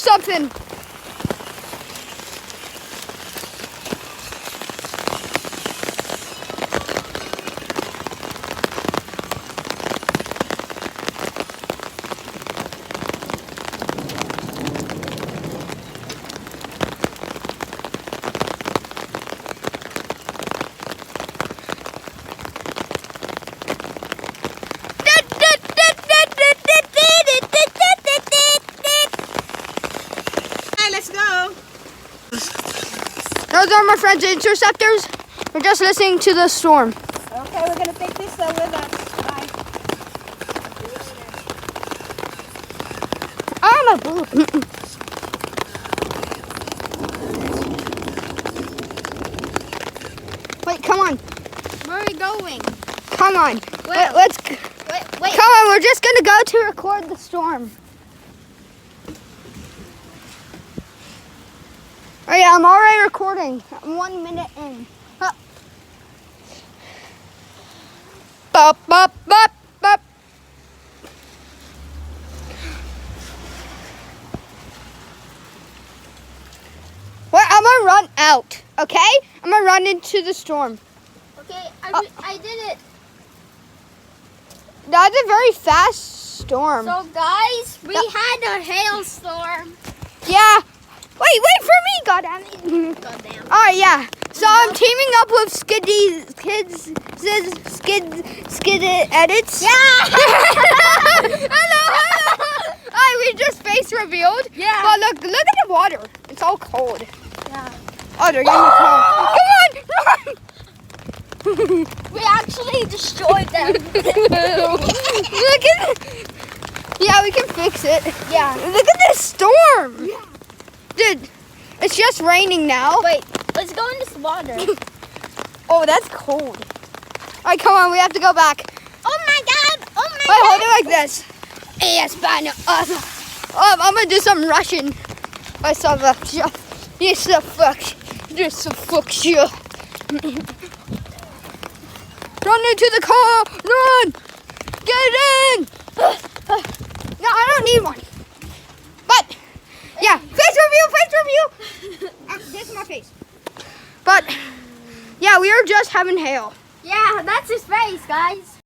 something. Those are my friends, the interceptors. We're just listening to the storm. Okay, we're gonna take this with us. Bye. I'm a boob. Wait, come on. Where are we going? Come on. Wait. Let's. Wait. Come on, we're just gonna go to record the storm. Oh yeah, I'm already recording. I'm 1 minute in. Huh. Bop, bop, bop, bop. Well, I'm gonna run out, okay? I'm gonna run into the storm. Okay, I did it. That's a very fast storm. So guys, we had a hailstorm. Yeah. Wait for me, goddamn. Goddamn. Oh yeah. So I'm teaming up with Skid Edits. Yeah. Hello. Oh, we just face revealed. Yeah. Oh look at the water. It's all cold. Yeah. Oh, they're getting cold. Come on, run. We actually destroyed them. Look at. Yeah, we can fix it. Yeah. Look at this storm. Yeah. Dude, it's just raining now. Wait, let's go in this water. Oh, that's cold. All right, come on, we have to go back. Oh my god! Oh my Wait, god! hold it like this. Yes, I'm gonna do some Russian. I saw that. Yes, the fuck. Just the fuck you. Run into the car! Run! Get in! No, I don't need one. But yeah, face review. This is my face. But yeah, we are just having hail. Yeah, that's his face, guys.